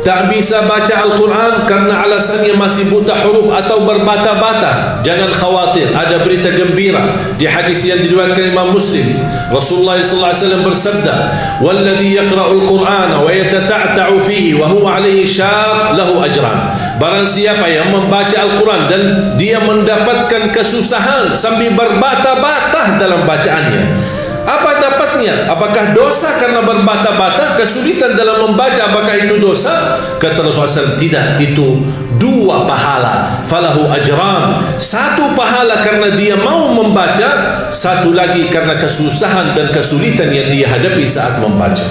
tak bisa baca Al-Quran karena alasannya masih buta huruf atau berbata-bata, jangan khawatir, ada berita gembira. Di hadis yang diriwayatkan Imam Muslim, Rasulullah SAW bersabda, "Walladhi yaqra'ul Qur'ana wa yatata'ta'u fihi wa huwa 'alaihi syaq lahu ajran." Barang siapa yang membaca Al-Quran dan dia mendapatkan kesusahan sambil berbata-bata dalam bacaannya, apa dapatnya? Apakah dosa karena berbata-bata? Kesulitan dalam membaca, apakah itu dosa? Kata Rasulullah SAW, tidak, itu dua pahala. Falahu ajran, satu pahala karena dia mau membaca, satu lagi karena kesusahan dan kesulitan yang dia hadapi saat membaca.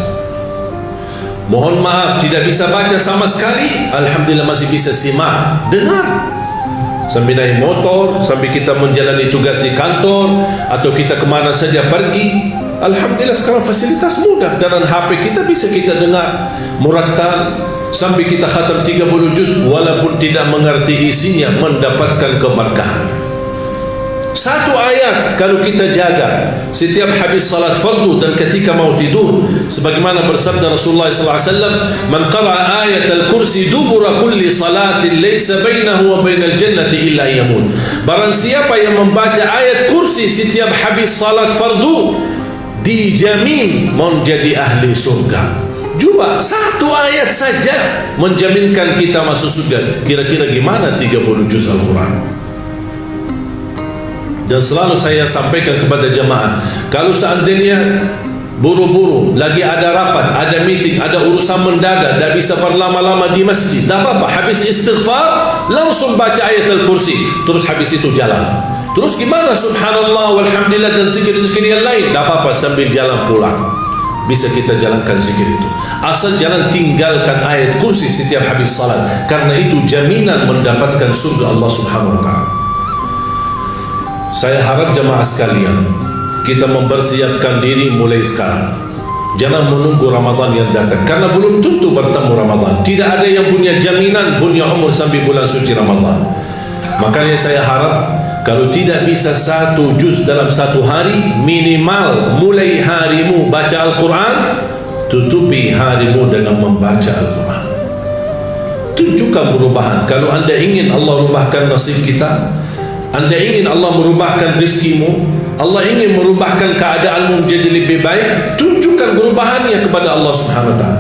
Mohon maaf, tidak bisa baca sama sekali, alhamdulillah masih bisa simak, dengar. Sambil naik motor, sambil kita menjalani tugas di kantor, atau kita kemana saja pergi, alhamdulillah sekarang fasilitas mudah. Dan HP kita bisa kita dengar murattal, sambil kita khatam 30 juz walaupun tidak mengerti isinya, mendapatkan keberkahan. Satu ayat kalau kita jaga setiap habis salat fardu dan ketika mau tidur, sebagaimana bersabda Rasulullah SAW, "Man qara'a ayat al-kursi dubura kulli salatin laysa bainahu wa bainal jannati illa yamut." Barang siapa yang membaca ayat kursi setiap habis salat fardu, dijamin menjadi ahli surga. Cuba satu ayat saja menjaminkan kita masuk surga. Kira-kira gimana 30 juz Al-Quran? Dan selalu saya sampaikan kepada jemaah, kalau seandainya buru-buru, lagi ada rapat, ada meeting, ada urusan mendadak, tak bisa berlama-lama di masjid, tak apa-apa, habis istighfar langsung baca ayat Al-Kursi, terus habis itu jalan. Terus gimana? Subhanallah walhamdulillah dan zikir-zikir yang lain, tak apa-apa, sambil jalan pulang bisa kita jalankan zikir itu. Asal jangan tinggalkan ayat kursi setiap habis salat, karena itu jaminan mendapatkan surga Allah Subhanahu wa ta'ala. Saya harap jemaah sekalian, kita mempersiapkan diri mulai sekarang. Jangan menunggu Ramadan yang datang, karena belum tentu bertemu Ramadan. Tidak ada yang punya jaminan punya umur sampai bulan suci Ramadan. Makanya saya harap, kalau tidak bisa 1 juz dalam 1 hari, minimal mulai harimu baca Al-Quran, tutupi harimu dengan membaca Al-Quran. Tunjukkan perubahan. Kalau anda ingin Allah rubahkan nasib kita, anda ingin Allah merubahkan rizkimu, Allah ingin merubahkan keadaanmu menjadi lebih baik, tunjukkan perubahannya kepada Allah Subhanahu wa ta'ala.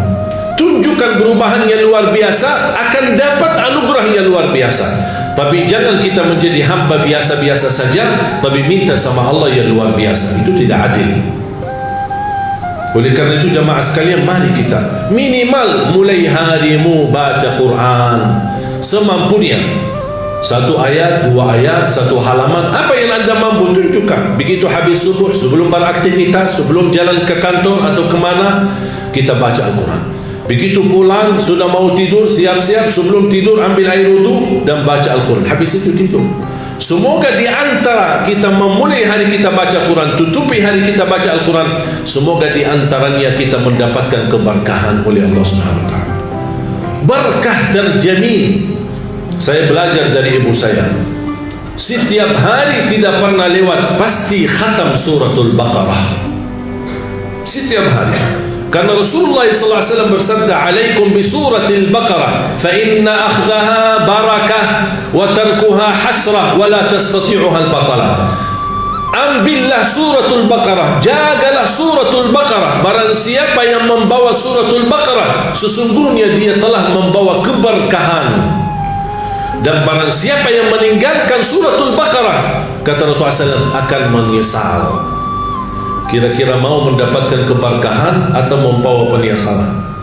Tunjukkan perubahan yang luar biasa, akan dapat anugerah yang luar biasa. Tapi jangan kita menjadi hamba biasa-biasa saja, tapi minta sama Allah yang luar biasa. Itu tidak adil. Oleh karena itu jamaah sekalian, mari kita minimal mulai harimu baca Quran semampunya. 1 ayat, 2 ayat, 1 halaman, apa yang anda mampu tunjukkan. Begitu habis subuh, sebelum beraktivitas, sebelum jalan ke kantor atau kemana, kita baca Al-Quran. Begitu pulang, sudah mau tidur, siap-siap, sebelum tidur ambil air wudu dan baca Al-Quran. Habis itu tidur. Semoga di antara kita memulai hari kita baca Quran, tutupi hari kita baca Al-Quran, semoga di antaranya kita mendapatkan keberkahan oleh Allah Subhanahu wa ta'ala. Berkah terjamin. Saya belajar dari ibu saya, setiap hari tidak pernah lewat pasti khatam suratul Baqarah setiap hari, karena Rasulullah SAW bersabda, "Alaikum bi suratil Baqarah fa inna akhdaha barakah wa tarkuha hasrah wa la tastati'uha al-batalah." Ambillah suratul Baqarah, jagalah suratul Baqarah. Barang siapa yang membawa suratul Baqarah, sesungguhnya dia telah membawa keberkahan. Dan barang siapa yang meninggalkan suratul Baqarah, kata Rasulullah SAW, akan menyesal. Kira-kira mau mendapatkan keberkahan atau membawa penyesalan?